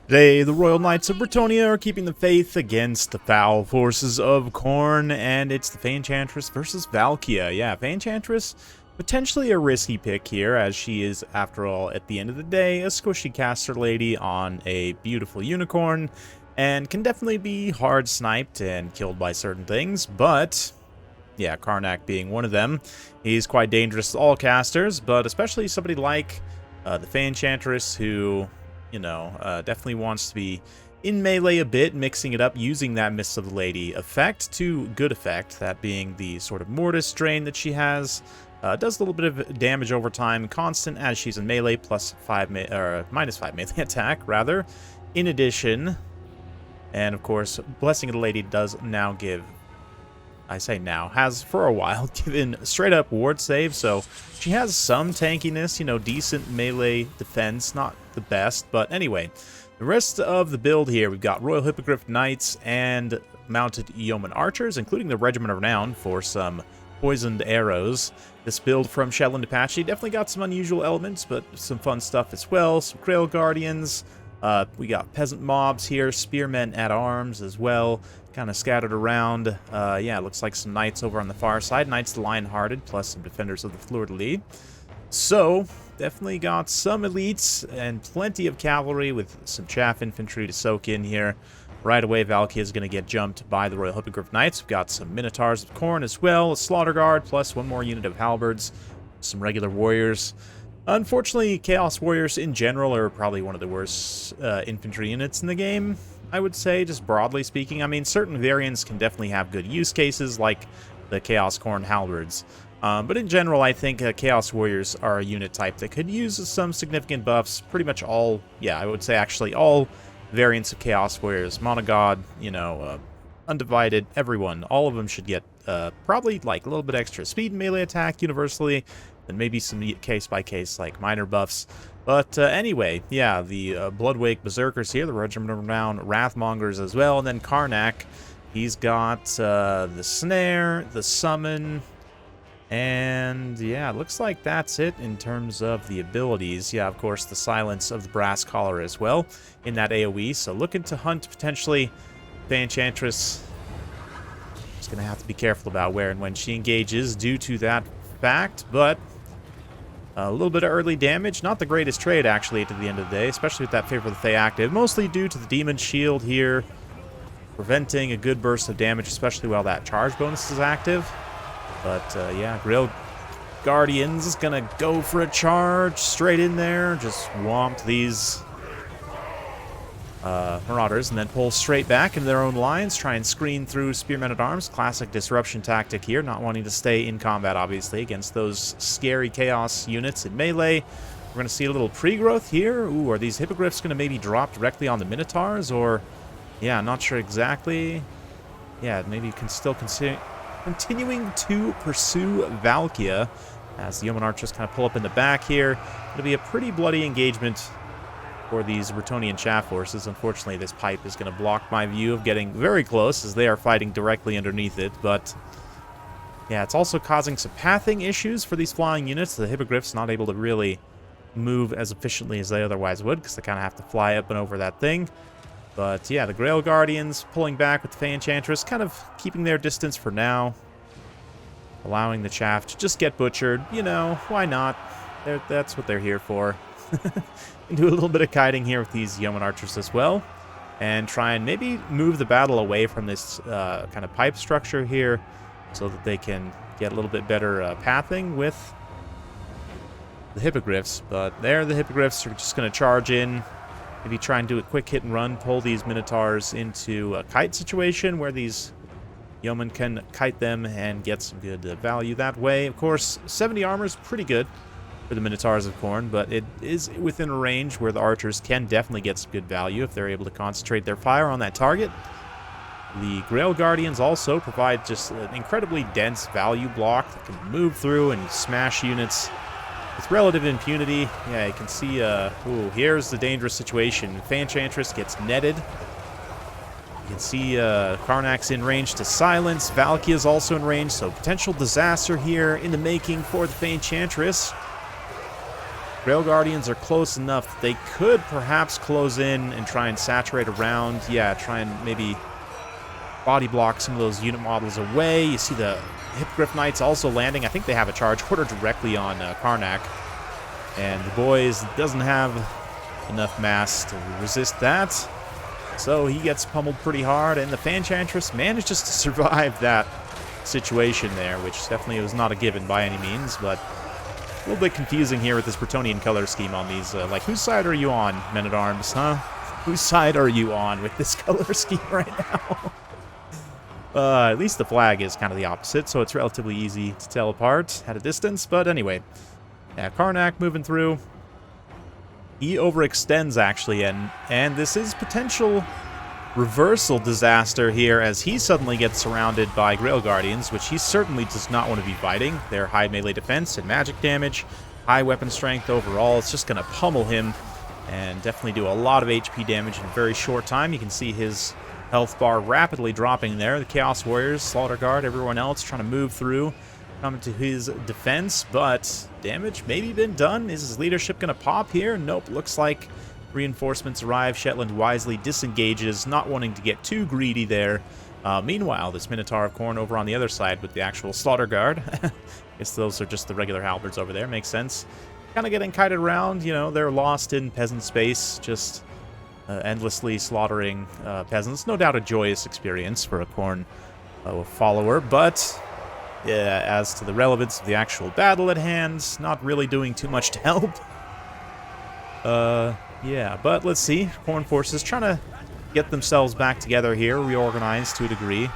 Today, the Royal Knights of Bretonnia are keeping the faith against the foul forces of Khorne, and it's the Enchantress versus Valkia. Yeah, Enchantress, potentially a risky pick here, as she is, after all, at the end of the day, a squishy caster lady on a beautiful unicorn, and can definitely be hard sniped and killed by certain things, but yeah, Karnak being one of them. He's quite dangerous to all casters, but especially somebody like the Enchantress, who, definitely wants to be in melee a bit, mixing it up, using that Mists of the Lady effect to good effect, that being the sort of Mortis drain that she has. Does a little bit of damage over time, constant as she's in melee, minus 5 melee attack, rather. In addition, and of course, Blessing of the Lady does now give, I say now, has for a while given straight up ward save, so she has some tankiness, decent melee defense, not the best, but anyway. The rest of the build here, we've got Royal Hippogriff Knights and mounted Yeoman Archers, including the Regiment of Renown for some poisoned arrows. This build from Shetland Apache definitely got some unusual elements, but some fun stuff as well. Some Grail Guardians. We got peasant mobs here, spearmen at arms as well, kind of scattered around. Yeah, it looks like some knights over on the far side. Knights the Lion-Hearted, plus some defenders of the Fleur-de-Lis. So, definitely got some elites and plenty of cavalry with some chaff infantry to soak in here. Right away, Valkia is going to get jumped by the Royal Hippogriff Knights. We've got some Minotaurs of Khorne as well, a Slaughter Guard, plus one more unit of Halberds, some regular warriors. Unfortunately, Chaos Warriors in general are probably one of the worst infantry units in the game, I would say, just broadly speaking. I mean, certain variants can definitely have good use cases, like the Chaos Khorne Halberds. But in general, I think Chaos Warriors are a unit type that could use some significant buffs. Pretty much all, yeah, I would say actually all variants of Chaos Warriors. Monogod, Undivided, everyone. All of them should get probably like a little bit extra speed and melee attack universally, and maybe some case-by-case like minor buffs. But anyway, yeah, the Bloodwake Berserkers here, the Regiment of Renown Wrathmongers as well, and then Karnak. He's got the Snare, the Summon, and yeah, it looks like that's it in terms of the abilities. Yeah, of course, the Silence of the Brass Collar as well in that AoE. So looking to hunt potentially the Enchantress. Just going to have to be careful about where and when she engages due to that fact, but a little bit of early damage. Not the greatest trade, actually, at the end of the day, especially with that Favor of the Fae active. Mostly due to the Demon Shield here, preventing a good burst of damage, especially while that charge bonus is active. But, yeah, Grail Guardians is going to go for a charge straight in there. Just whomp these Marauders and then pull straight back into their own lines. Try and screen through Spearmen at Arms. Classic disruption tactic here. Not wanting to stay in combat, obviously, against those scary Chaos units in melee. We're going to see a little pre-growth here. Ooh, are these Hippogriffs going to maybe drop directly on the Minotaurs? Or, yeah, not sure exactly. Yeah, maybe you can still continuing to pursue Valkia as the Yeoman Archers kind of pull up in the back here. It'll be a pretty bloody engagement for these Bretonnian chaff forces. Unfortunately, this pipe is going to block my view of getting very close as they are fighting directly underneath it. But yeah, it's also causing some pathing issues for these flying units. The Hippogriffs not able to really move as efficiently as they otherwise would because they kind of have to fly up and over that thing. But yeah, the Grail Guardians pulling back with the Enchantress, kind of keeping their distance for now. Allowing the chaff to just get butchered. Why not? That's what they're here for. And do a little bit of kiting here with these Yeoman Archers as well. And try and maybe move the battle away from this kind of pipe structure here so that they can get a little bit better pathing with the Hippogriffs. But there, the Hippogriffs are just going to charge in. Maybe try and do a quick hit and run, pull these Minotaurs into a kite situation where these Yeomen can kite them and get some good value that way. Of course, 70 armor is pretty good for the Minotaurs of Khorne, but it is within a range where the Archers can definitely get some good value if they're able to concentrate their fire on that target. The Grail Guardians also provide just an incredibly dense value block that can move through and smash units with relative impunity. Yeah, you can see, ooh, here's the dangerous situation. Enchantress gets netted. You can see Karnak's in range to silence. Valkia's also in range, so potential disaster here in the making for the Enchantress. Rail Guardians are close enough that they could perhaps close in and try and saturate around. Yeah, try and maybe body block some of those unit models away. You see the Hippogriff Knights also landing. I think they have a charge order directly on Karnak. And the boys doesn't have enough mass to resist that. So he gets pummeled pretty hard, and the Fanchantress manages to survive that situation there, which definitely was not a given by any means, but a little bit confusing here with this Bretonnian color scheme on these. Like, whose side are you on, Men-at-Arms, huh? Whose side are you on with this color scheme right now? At least the flag is kind of the opposite, so it's relatively easy to tell apart at a distance. But anyway, yeah, Karnak moving through. He overextends, actually, and this is potential reversal disaster here as he suddenly gets surrounded by Grail Guardians, which he certainly does not want to be fighting. Their high melee defense and magic damage, high weapon strength overall. It's just going to pummel him and definitely do a lot of HP damage in a very short time. You can see his health bar rapidly dropping there. The Chaos Warriors, Slaughter Guard, everyone else trying to move through, coming to his defense, but damage maybe been done. Is his leadership going to pop here? Nope, looks like reinforcements arrive. Shetland wisely disengages, not wanting to get too greedy there. Meanwhile, this Minotaur of Khorne over on the other side with the actual Slaughter Guard. Guess those are just the regular halberds over there. Makes sense. Kind of getting kited around, you know, they're lost in peasant space, just endlessly slaughtering peasants. No doubt a joyous experience for a Khorne follower, but as to the relevance of the actual battle at hand, not really doing too much to help. Yeah, but let's see. Khorne forces trying to get themselves back together here, reorganize to a degree.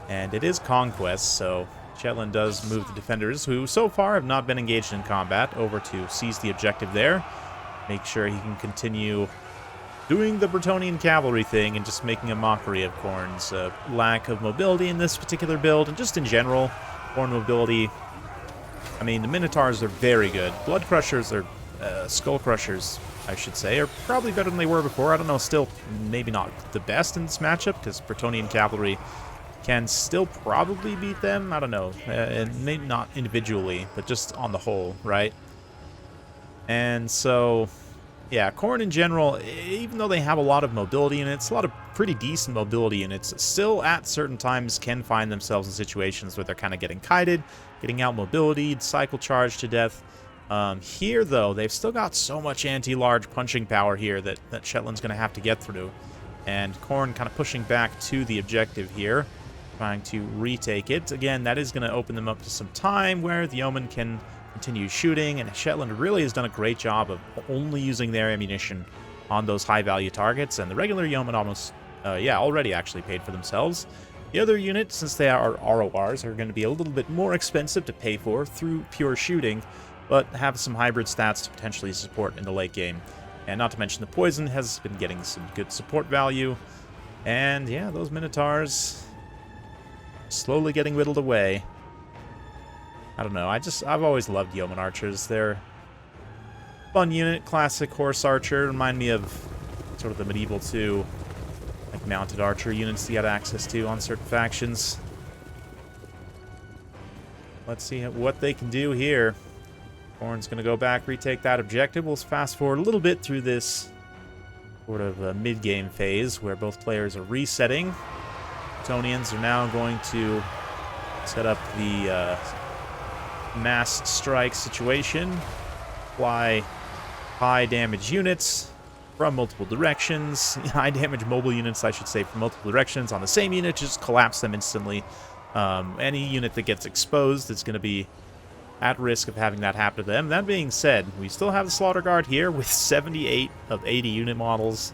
And it is Conquest, so Shetland does move the defenders, who so far have not been engaged in combat, over to seize the objective there. Make sure he can continue doing the Bretonnian cavalry thing and just making a mockery of Khorne's lack of mobility in this particular build, and just in general, Khorne mobility. I mean, the Minotaurs are very good. Blood Crushers, or Skull Crushers, I should say, are probably better than they were before. I don't know, still maybe not the best in this matchup, because Bretonnian cavalry can still probably beat them. I don't know, and maybe not individually, but just on the whole, right? And so, yeah, Khorne in general, even though they have a lot of mobility units, a lot of pretty decent mobility units, still at certain times can find themselves in situations where they're kind of getting kited, getting out mobility, cycle charged to death. Here, though, they've still got so much anti-large punching power here that Shetland's going to have to get through. And Khorne kind of pushing back to the objective here, trying to retake it. Again, that is going to open them up to some time where the Yeoman can continue shooting, and Shetland really has done a great job of only using their ammunition on those high-value targets, and the regular Yeoman almost, already actually paid for themselves. The other units, since they are RORs, are going to be a little bit more expensive to pay for through pure shooting, but have some hybrid stats to potentially support in the late game. And not to mention the poison has been getting some good support value. And yeah, those Minotaurs slowly getting whittled away. I don't know, I've always loved Yeoman Archers. They're fun unit, classic horse archer. Remind me of sort of the medieval 2, like mounted archer units you got access to on certain factions. Let's see what they can do here. Khorne's going to go back, retake that objective. We'll fast forward a little bit through this sort of mid-game phase where both players are resetting. Bretonnians are now going to set up the mass strike situation, fly high damage units from multiple directions, high damage mobile units, I should say, from multiple directions on the same unit, just collapse them instantly. Any unit that gets exposed is going to be at risk of having that happen to them. That being said, we still have the Slaughter Guard here with 78 of 80 unit models.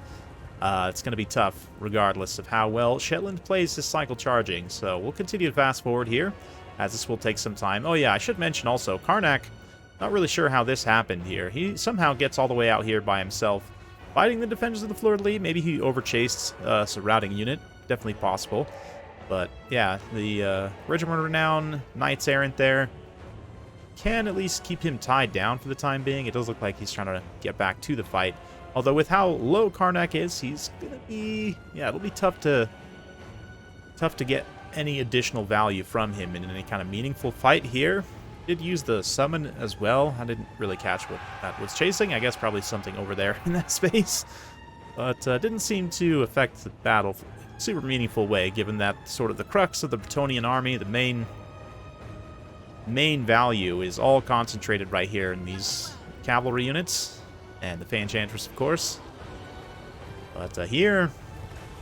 It's going to be tough regardless of how well Shetland plays his cycle charging, so we'll continue to fast forward here, as this will take some time. Oh yeah, I should mention also, Karnak, not really sure how this happened here. He somehow gets all the way out here by himself, fighting the defenders of the Fleur-de-Lis. Maybe he overchased a surrounding unit. Definitely possible. But yeah, the Regiment of Renown, Knights Errant there, can at least keep him tied down for the time being. It does look like he's trying to get back to the fight. Although with how low Karnak is, he's going to be... yeah, it'll be tough to get any additional value from him in any kind of meaningful fight here. did use the summon as well. I didn't really catch what that was chasing. I guess probably something over there in that space. But didn't seem to affect the battle in a super meaningful way, given that sort of the crux of the Bretonnian army, the main value is all concentrated right here in these cavalry units. And the Enchantress, of course. But here,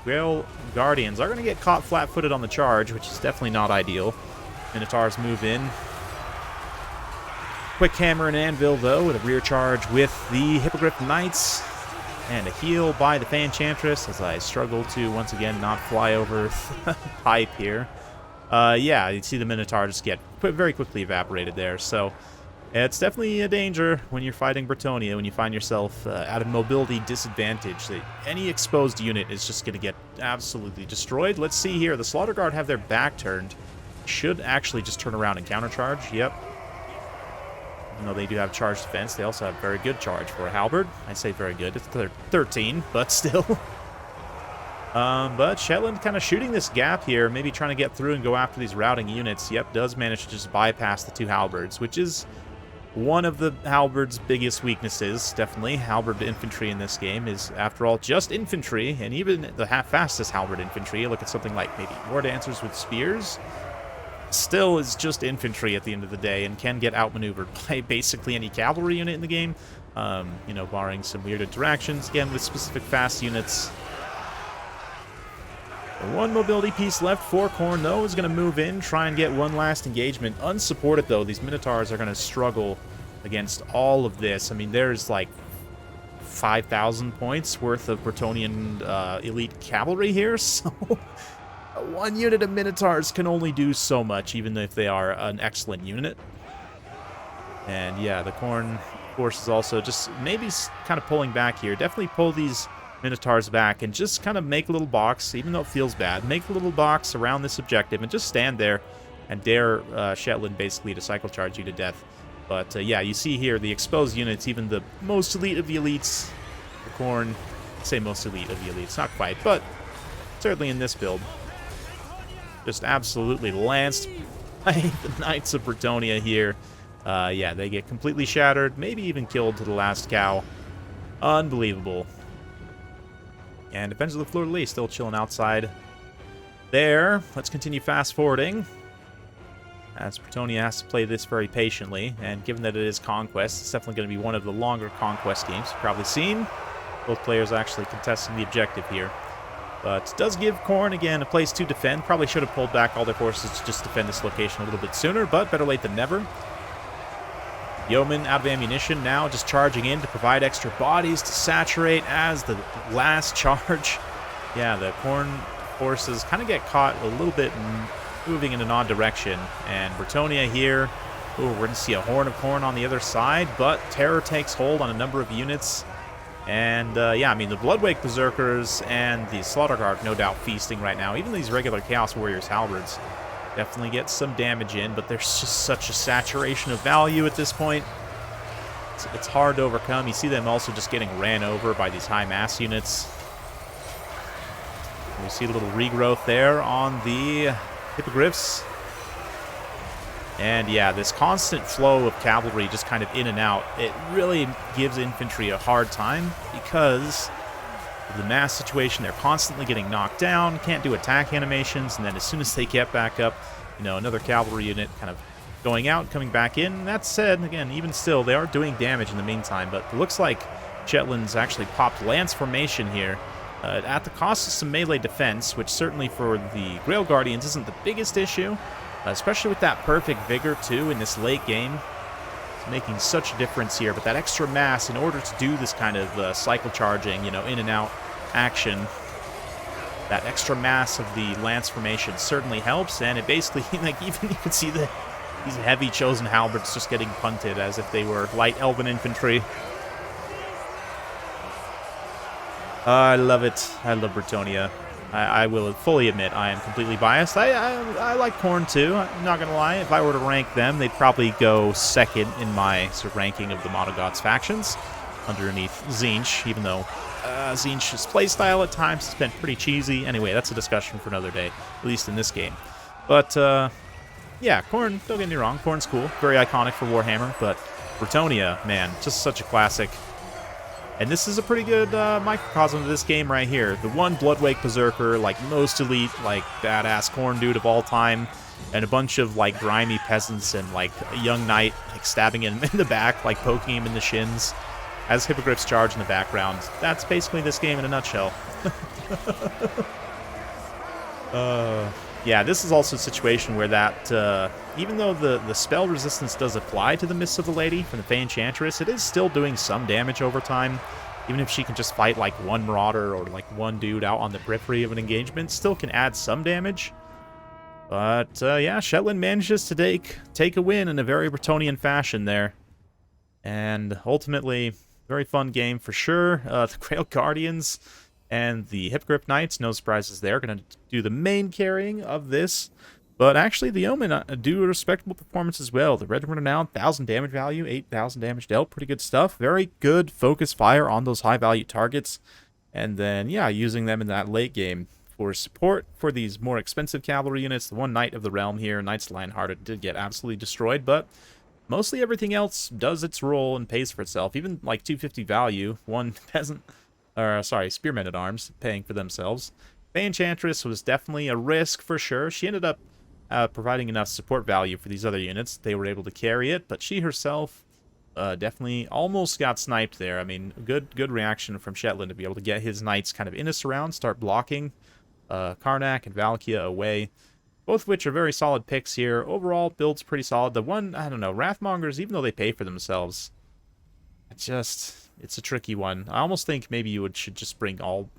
Grail Guardians are going to get caught flat-footed on the charge, which is definitely not ideal. Minotaurs move in. Quick hammer and anvil, though, with a rear charge with the Hippogriff Knights. And a heal by the Enchantress as I struggle to, once again, not fly over the pipe here. Yeah, you see the Minotaur just get very quickly evaporated there. So it's definitely a danger when you're fighting Bretonnia, when you find yourself at a mobility disadvantage. Any exposed unit is just going to get absolutely destroyed. Let's see here. The Slaughter Guard have their back turned. Should actually just turn around and countercharge. Yep. Even though they do have charge defense, they also have very good charge for a halberd. I say very good. It's 13, but still. But Shetland kind of shooting this gap here, maybe trying to get through and go after these routing units. Yep, does manage to just bypass the two halberds, which is one of the halberd's biggest weaknesses, definitely. Halberd infantry in this game is, after all, just infantry, and even the fastest halberd infantry, look at something like maybe War Dancers with spears, still is just infantry at the end of the day and can get outmaneuvered by basically any cavalry unit in the game, you know, barring some weird interactions, again, with specific fast units. One mobility piece left for Khorne, though, is going to move in, try and get one last engagement. Unsupported, though, these Minotaurs are going to struggle against all of this. I mean, there's like 5,000 points worth of Bretonnian elite cavalry here, so one unit of Minotaurs can only do so much, even if they are an excellent unit. And yeah, the Khorne force is also just maybe kind of pulling back here. Definitely pull these Minotaurs back and just kind of make a little box, even though it feels bad. Make a little box around this objective and just stand there and dare Shetland basically to cycle charge you to death. But yeah, you see here the exposed units, even the most elite of the elites. The Khorne, I say most elite of the elites, not quite, but certainly in this build. Just absolutely lanced by the Knights of Bretonnia here. Yeah, they get completely shattered, maybe even killed to the last cow. Unbelievable. And Defenders of the Fleur-de-Lis still chilling outside there. Let's continue fast-forwarding, as Bretonnia has to play this very patiently. And given that it is Conquest, it's definitely going to be one of the longer Conquest games you've probably seen. Both players actually contesting the objective here. But it does give Khorne, again, a place to defend. Probably should have pulled back all their forces to just defend this location a little bit sooner, but better late than never. Yeoman out of ammunition now, just charging in to provide extra bodies to saturate as the last charge. Yeah, the Khorne forces kind of get caught a little bit moving in an odd direction. And Bretonnia here, ooh, we're going to see a Horn of Khorne on the other side, but terror takes hold on a number of units. And yeah, I mean, the Bloodwake Berserkers and the Slaughter Guard no doubt feasting right now. Even these regular Chaos Warriors halberds definitely get some damage in, but there's just such a saturation of value at this point. It's hard to overcome. You see them also just getting ran over by these high mass units. We see a little regrowth there on the Hippogriffs. And yeah, this constant flow of cavalry just kind of in and out, it really gives infantry a hard time because of the mass situation. They're constantly getting knocked down, can't do attack animations, and then as soon as they get back up, you know, another cavalry unit kind of going out, coming back in. That said, again, even still, they are doing damage in the meantime, but it looks like Shetland's actually popped Lance Formation here at the cost of some melee defense, which certainly for the Grail Guardians isn't the biggest issue. Especially with that perfect vigor, too, in this late game. It's making such a difference here. But that extra mass, in order to do this kind of cycle charging, you know, in and out action, that extra mass of the Lance Formation certainly helps. And it basically, like, even you can see these heavy Chosen Halberds just getting punted as if they were light Elven infantry. I love it. I love Bretonnia. I will fully admit I am completely biased. I like Khorne too, I'm not going to lie. If I were to rank them, they'd probably go second in my sort of ranking of the Monogoths factions underneath Tzeentch, even though Tzeentch's playstyle at times has been pretty cheesy. Anyway, that's a discussion for another day, at least in this game. But Yeah, Khorne, don't get me wrong, Khorne's cool. Very iconic for Warhammer, but Bretonnia, man, just such a classic. And this is a pretty good microcosm of this game right here. The one Bloodwake Berserker, like most elite, like badass Khorne dude of all time, and a bunch of like grimy peasants and like a young knight like stabbing him in the back, like poking him in the shins, as hippogriffs charge in the background. That's basically this game in a nutshell. Yeah, this is also a situation where that, even though the spell resistance does apply to the Mists of the Lady from the Fey Enchantress, it is still doing some damage over time. Even if she can just fight like one Marauder or like one dude out on the periphery of an engagement, still can add some damage. But, yeah, Shetland manages to take a win in a very Bretonnian fashion there. And ultimately, very fun game for sure. The Grail Guardians and the Hippogriff Knights, no surprises there, going to do the main carrying of this. But actually, the Omen do a respectable performance as well. The Red Renown, 1,000 damage value, 8,000 damage dealt, pretty good stuff. Very good focus fire on those high-value targets. And then, yeah, using them in that late game for support for these more expensive cavalry units. The one Knight of the Realm here, Knights Lionhearted, did get absolutely destroyed, but mostly everything else does its role and pays for itself. Even like 250 value, one peasant, or sorry, spearmen at arms paying for themselves. Fey Enchantress was definitely a risk for sure. She ended up providing enough support value for these other units. They were able to carry it, but she herself definitely almost got sniped there. I mean, good reaction from Shetland to be able to get his knights kind of in a surround, start blocking Karnak and Valkia away. Both of which are very solid picks here. Overall, build's pretty solid. The one, I don't know, Wrathmongers, even though they pay for themselves, it's a tricky one. I almost think maybe you should just bring all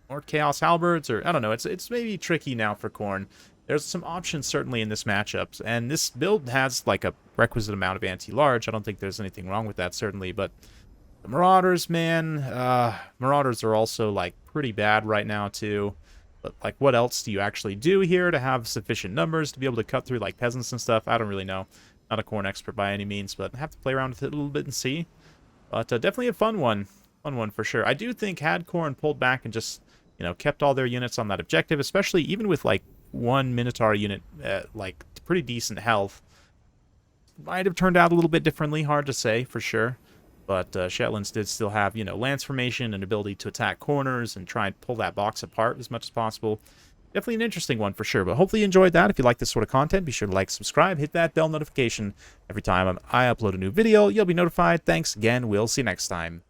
more Chaos Halberds, or I don't know, it's maybe tricky now for Khorne. There's some options certainly in this matchup, and this build has like a requisite amount of anti-large. I don't think there's anything wrong with that, certainly, but the Marauders, man, Marauders are also like pretty bad right now too. But, like, what else do you actually do here to have sufficient numbers to be able to cut through, like, peasants and stuff? I don't really know. Not a Khorne expert by any means, but I have to play around with it a little bit and see. But definitely a fun one. Fun one for sure. I do think had Khorne pulled back and just, you know, kept all their units on that objective, especially even with, like, one Minotaur unit at, like, pretty decent health, might have turned out a little bit differently. Hard to say, for sure. But Shetlands did still have, you know, lance formation and ability to attack corners and try and pull that box apart as much as possible. Definitely an interesting one for sure. But hopefully you enjoyed that. If you like this sort of content, be sure to like, subscribe, hit that bell notification. Every time I upload a new video, you'll be notified. Thanks again. We'll see you next time.